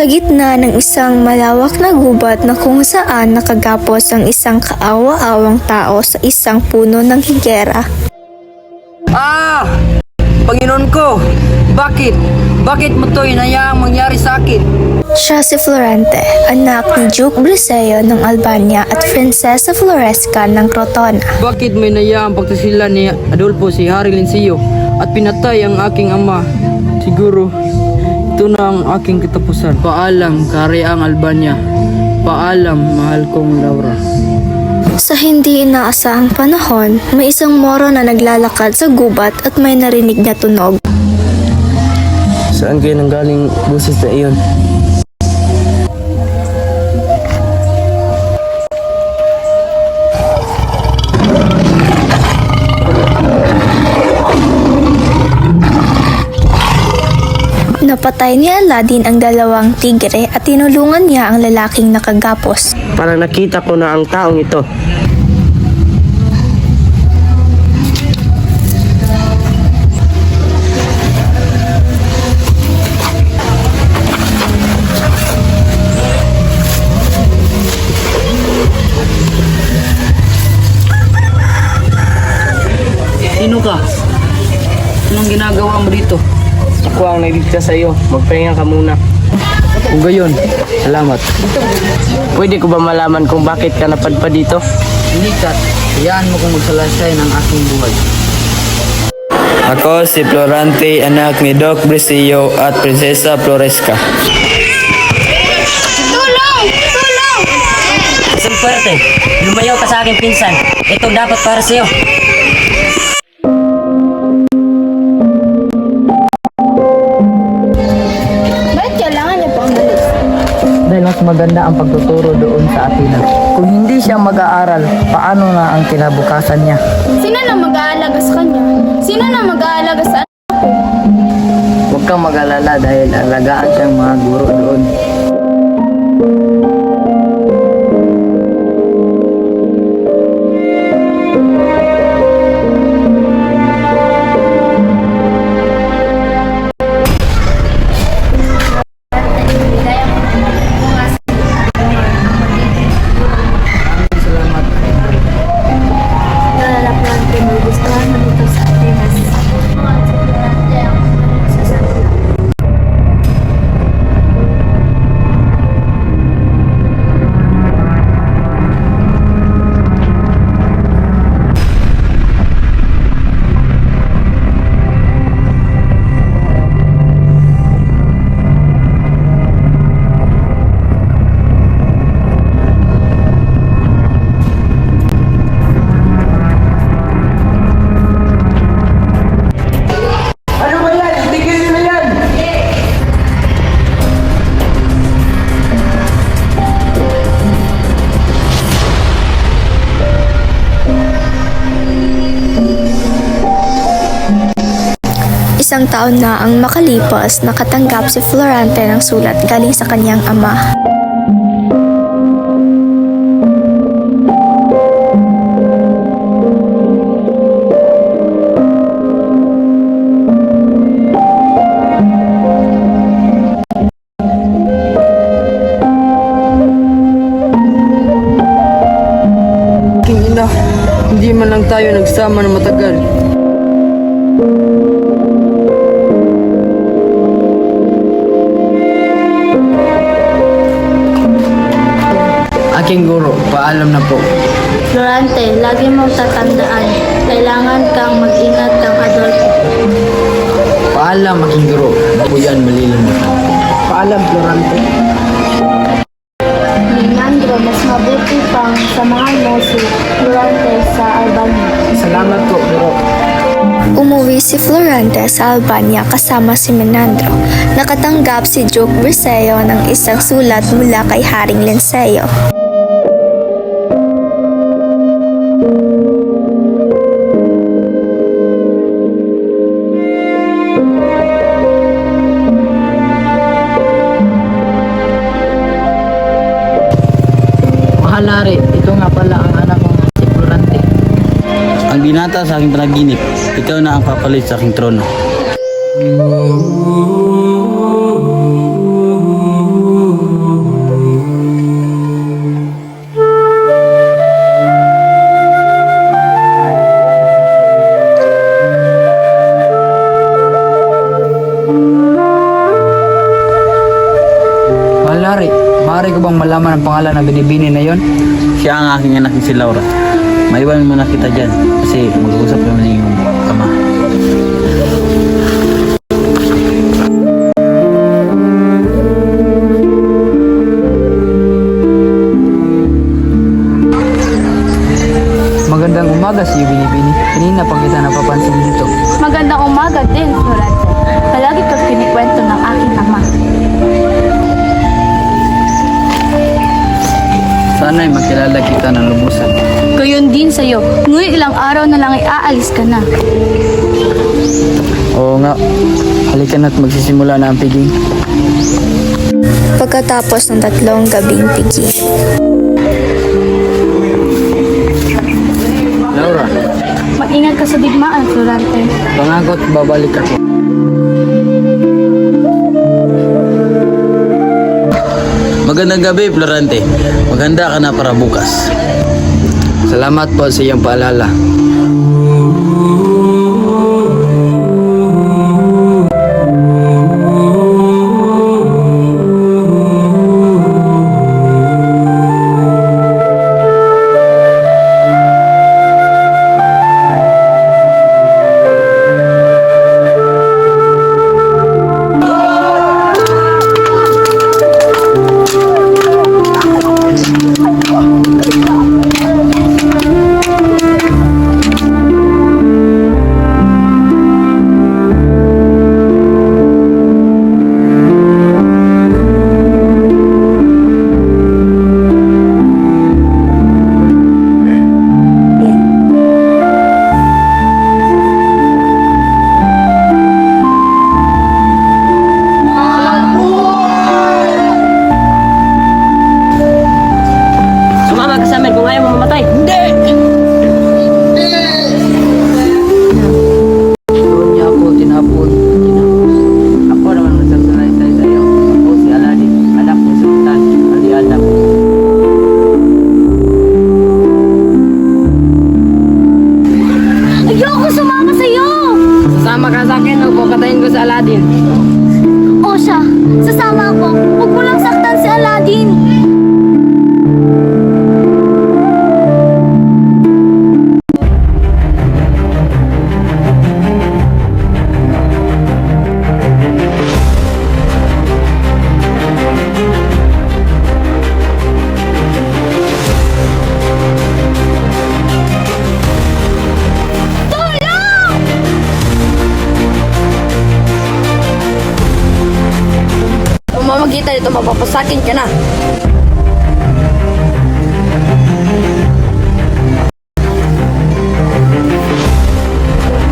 Sa gitna ng isang malawak na gubat na kung saan nakagapos ang isang kaawa-awang tao sa isang puno ng higera. Panginoon ko, bakit? Bakit mo ito hinayaang mangyari sa akin? Siya si Florante, anak ni Duke Briseo ng Albania at Prinsesa Floresca ng Crotona. Bakit may nayaang pagtasila ni Adolfo si Hari Lencillo at pinatay ang aking ama? Siguro, ito na ang aking katapusan. Paalam, Kahariang Albania. Paalam, mahal kong Laura. Sa hindi inaasahang panahon, may isang Moro na naglalakad sa gubat at may narinig na tunog. Saan kayo nanggaling boses na iyon? Napatay ni Aladdin ang dalawang tigre at tinulungan niya ang lalaking nakagapos. Parang nakita ko na ang taong ito. Sino ka? Anong ginagawa mo dito? Ako ang nagligtas sa iyo. Magpahinga ka muna. Kung gayon, salamat. Pwede ko ba malaman kung bakit ka napadpad dito? Hindi, Kat. Hayaan mo kung magsalaysay ng aking buhay. Ako si Florante, anak ni Doc Briseo at Prinsesa Floresca. Tulong! Tulong! Isang puwerte, lumayo ka sa aking pinsan. Ito dapat para sa'yo. Bakit kailangan niya po ang dalis? Dahil mas maganda ang pagtuturo doon sa Athena. Kung hindi siya mag-aaral, paano na ang kinabukasan niya? Sino na mag-aalaga sa kanya? Sino na mag-aalaga sa anak ko? Huwag kang mag-alala dahil alagaan siyang mga guro doon. Nalalaklan ko mo gustuhan mo dito sa Atenas. Isang taon na ang makalipas, nakatanggap si Florante ng sulat galing sa kanyang ama. Aking ina, hindi man lang tayo nagsama na matagal. Aking guro, paalam na po. Florante, lagi mong tatandaan. Kailangan kang mag-ingat kang Adolfo. Paalam, aking guro. Ako yan malilimutan. Paalam, Florante. Leandro, mas mabuti pang samahan mo si Florante sa Albania. Salamat po, guro. Umuwi si Florante sa Albania kasama si Menandro. Nakatanggap si Duke Briseo ng isang sulat mula kay Haring Lencillo. Mahal Hari, ito nga pala ang anak kong si Florante. Ang binata sa aking panaginip, ikaw na ang papalit sa aking trono. ko bang malaman ang pangalan ng binibini na yon? Siya ang aking anak si Laura. Maiwan mo na kita dyan kasi mag-uusap naman yung ama. Magandang umaga si Binibini. Kanina pa kita napapansin dito. Magandang umaga din, Florante. Palagi ko kinikwento ng aking ama. Sana'y makilala kita ng lubusan. Gayon din sa'yo. Ngunit ilang araw na lang ay aalis ka na. Oo nga. Halika na't magsisimula na ang piging. Pagkatapos ng 3 gabing piging. Laura, Mag-ingat ka sa digmaan, Florante. pangakot babalik ako. Magandang gabi, Florante. Maghanda ka na para bukas. Salamat po sa iyong paalala. Sumama ka sa amin kung ayaw mo mamatay. Doon niya ako tinapon. Ako naman magsasalaysay sa iyo. Ako si Aladdin, anak ni Sultan Ali Adam. Ayoko sumama sa'yo! Sasama ka sa akin o pupatayin ko si Aladdin. O siya, sasama ako. Huwag mo lang saktan si Aladdin. Kung mamagita dito, mapapasakin ka na.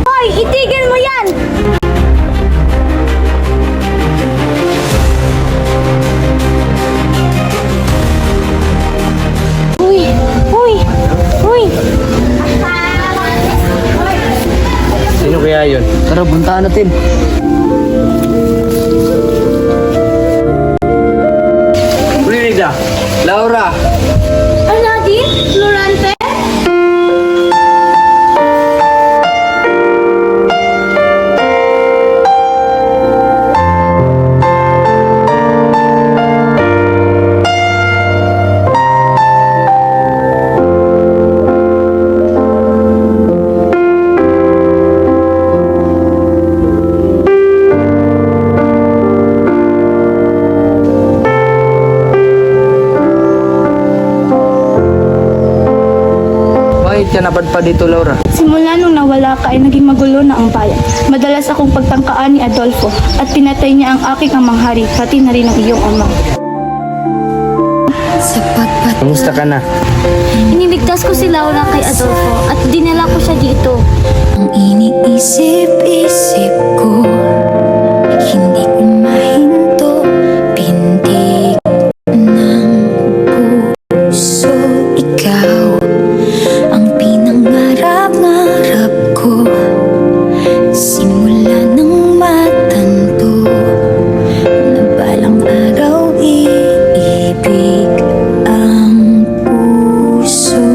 Hoy, itigil mo yan! Uy! Uy! Uy! Sino kaya yun? Tara, puntaan natin. Brida! Laura! Aladdin? Florante? Bakit ka napadpad dito, Laura? Simula nung nawala ka ay naging magulo na ang bayan. Madalas akong pagtangkaan ni Adolfo at pinatay niya ang aking amang hari, pati na rin ang iyong ama. Kumusta ka na? Iniligtas ko si Laura kay Adolfo at dinala ko siya dito. Ang iniisip-isip ko, hindi ko mahinto, pintig ng puso. Ikaw ang pinangarap-ngarap ko, simula nang matanto na balang araw iibig ang puso.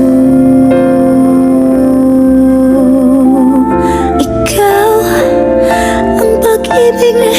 Ikaw ang pag-ibig na